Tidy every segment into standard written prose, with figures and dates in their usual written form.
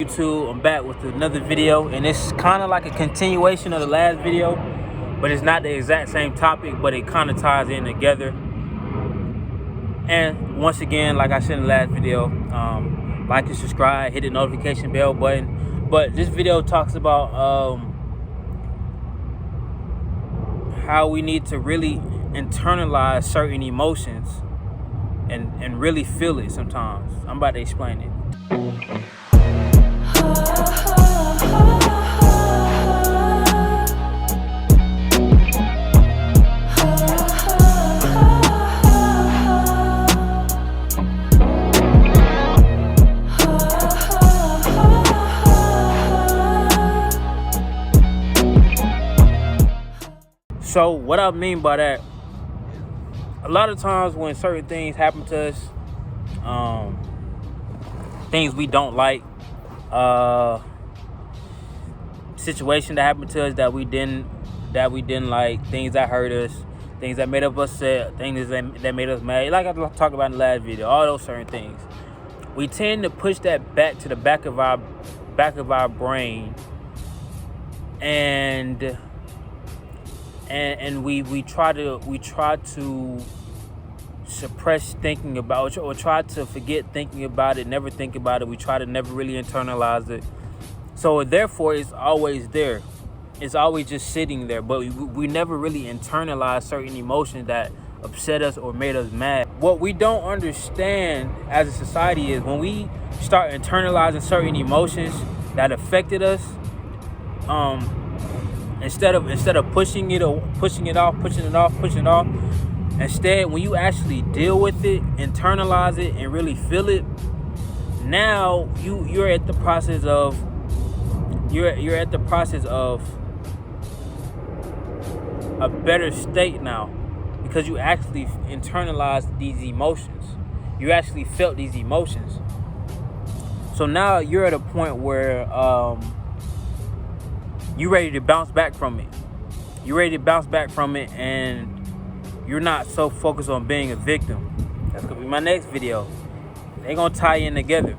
YouTube? I'm back with another video, and it's kind of like a continuation of the last video, but it's not the exact same topic, but it kind of ties in together. And once again, like I said in the last video, like and subscribe, hit the notification bell button. But this video talks about how we need to really internalize certain emotions and really feel it sometimes. I'm about to explain it. So what I mean by that, a lot of times when certain things happen to us, things we don't like, situation that happened to us that we didn't like, things that hurt us, things that made us upset, things that made us mad, like I talked about in the last video, all those certain things, we tend to push that back to the back of our brain, and we try to suppress thinking about, or try to forget thinking about it, never think about it. We try to never really internalize it. So therefore, it's always there. It's always just sitting there. But we never really internalize certain emotions that upset us or made us mad. What we don't understand as a society is when we start internalizing certain emotions that affected us, instead of pushing it off, instead, when you actually deal with it, internalize it, and really feel it, now you're at the process of a better state now, because you actually internalized these emotions. You actually felt these emotions. So now you're at a point where you're ready to bounce back from it. And you're not so focused on being a victim. That's gonna be my next video. They're gonna tie in together.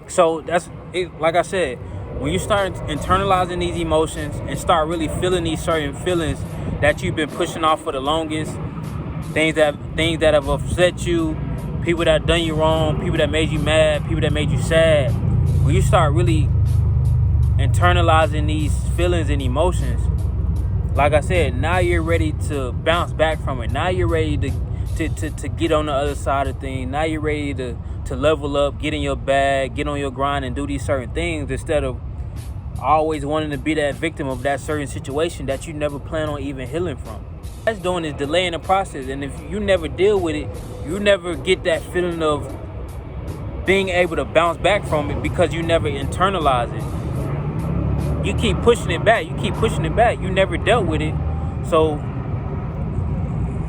So that's it. Like I said, when you start internalizing these emotions and start really feeling these certain feelings that you've been pushing off for the longest, things that have upset you, people that done you wrong, people that made you mad, people that made you sad, when you start really internalizing these feelings and emotions, like I said, now you're ready to bounce back from it. Now you're ready to get on the other side of things. Now you're ready to level up, get in your bag, get on your grind, and do these certain things, instead of always wanting to be that victim of that certain situation that you never plan on even healing from. What that's doing is delaying the process. And if you never deal with it, you never get that feeling of being able to bounce back from it, because you never internalize it. You keep pushing it back. You never dealt with it. So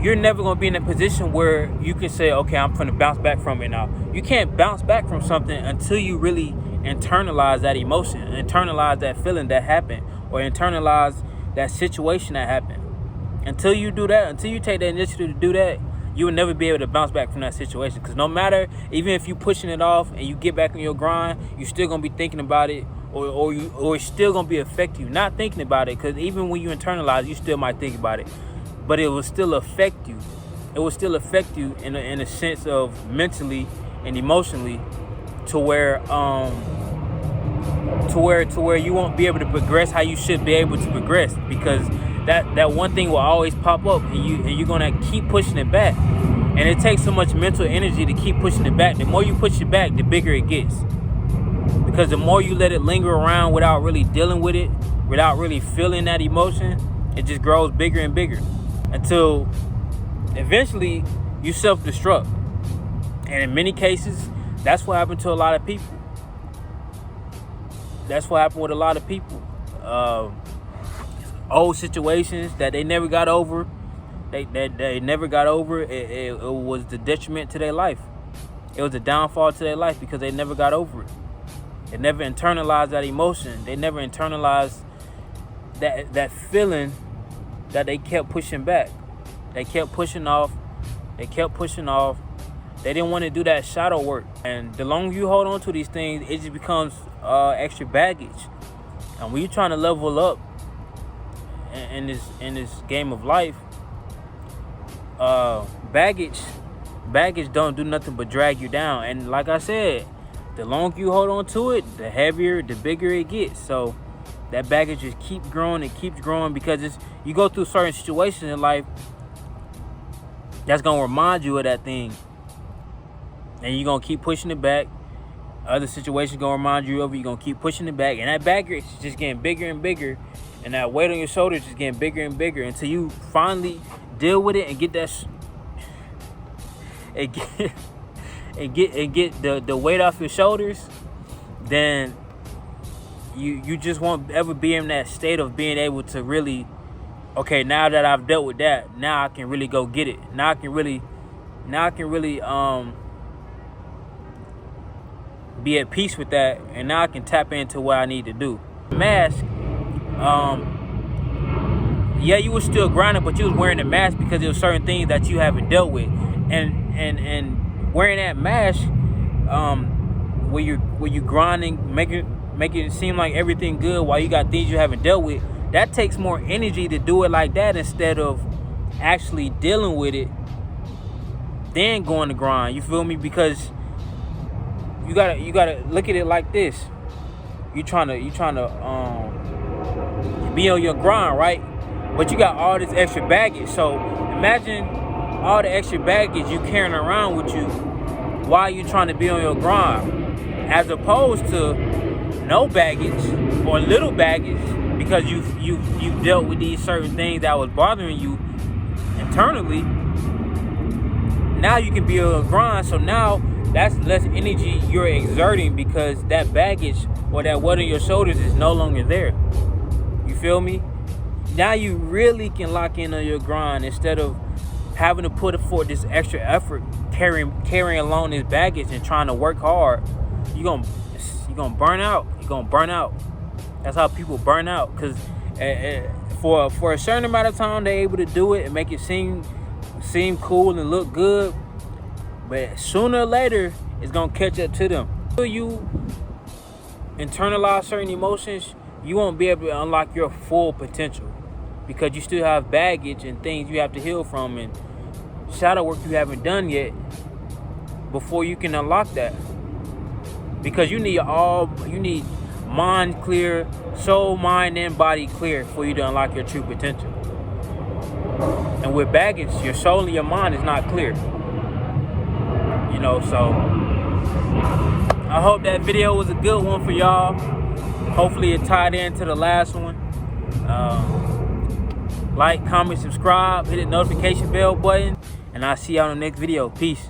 you're never going to be in a position where you can say, okay, I'm going to bounce back from it now. You can't bounce back from something until you really internalize that emotion, internalize that feeling that happened, or internalize that situation that happened. Until you do that, until you take that initiative to do that, you will never be able to bounce back from that situation. Because no matter, even if you're pushing it off and you get back on your grind, you're still going to be thinking about it, or it's still going to be affect you. Not thinking about it, because even when you internalize, you still might think about it, but it will still affect you. It will still affect you in a sense of mentally and emotionally, to where you won't be able to progress how you should be able to progress, because that one thing will always pop up, and you're going to keep pushing it back. And it takes so much mental energy to keep pushing it back. The more you push it back, the bigger it gets. Because the more you let it linger around without really dealing with it, without really feeling that emotion, it just grows bigger and bigger, until eventually you self-destruct. And in many cases, that's what happened to a lot of people. That's what happened with a lot of people. Old situations that they never got over. They never got over. It was the detriment to their life. It was a downfall to their life, because they never got over it. They never internalized that emotion. They never internalized that feeling that they kept pushing back. They kept pushing off. They They didn't want to do that shadow work. And the longer you hold on to these things, it just becomes extra baggage. And when you're trying to level up in this game of life, baggage don't do nothing but drag you down. And like I said, the longer you hold on to it, the heavier, the bigger it gets. So that baggage just keeps growing and keeps growing, because you go through certain situations in life that's gonna remind you of that thing, and you're gonna keep pushing it back. Other situations gonna remind you of it. You're gonna keep pushing it back, and that baggage is just getting bigger and bigger, and that weight on your shoulders is getting bigger and bigger until you finally deal with it and get that and get the weight off your shoulders. Then you just won't ever be in that state of being able to really, okay, now that I've dealt with that, now I can really go get it. Now I can really be at peace with that, and now I can tap into what I need to do. Mask, yeah, you was still grinding, but you was wearing a mask because there were certain things that you haven't dealt with, and wearing that mask, where you grinding, making it seem like everything good while you got things you haven't dealt with. That takes more energy to do it like that, instead of actually dealing with it, then going to grind. You feel me? Because you gotta look at it like this. You trying to be on your grind, right? But you got all this extra baggage. So imagine all the extra baggage you carrying around with you while you trying to be on your grind, as opposed to no baggage or little baggage, because you've dealt with these certain things that was bothering you internally. Now you can be on a grind, so now that's less energy you're exerting, because that baggage or that weight on your shoulders is no longer there. You feel me? Now you really can lock in on your grind, instead of having to put forth this extra effort carrying along this baggage and trying to work hard. You're gonna burn out. You're gonna burn out. That's how people burn out, because for a certain amount of time they're able to do it and make it seem cool and look good, but sooner or later it's gonna catch up to them. Until you internalize certain emotions, you won't be able to unlock your full potential, because you still have baggage and things you have to heal from and shadow work you haven't done yet before you can unlock that. Because you need mind clear, soul, mind, and body clear for you to unlock your true potential. And with baggage, your soul and your mind is not clear. You know, so I hope that video was a good one for y'all. Hopefully it tied into the last one. Like, comment, subscribe, hit the notification bell button, and I'll see y'all in the next video. Peace.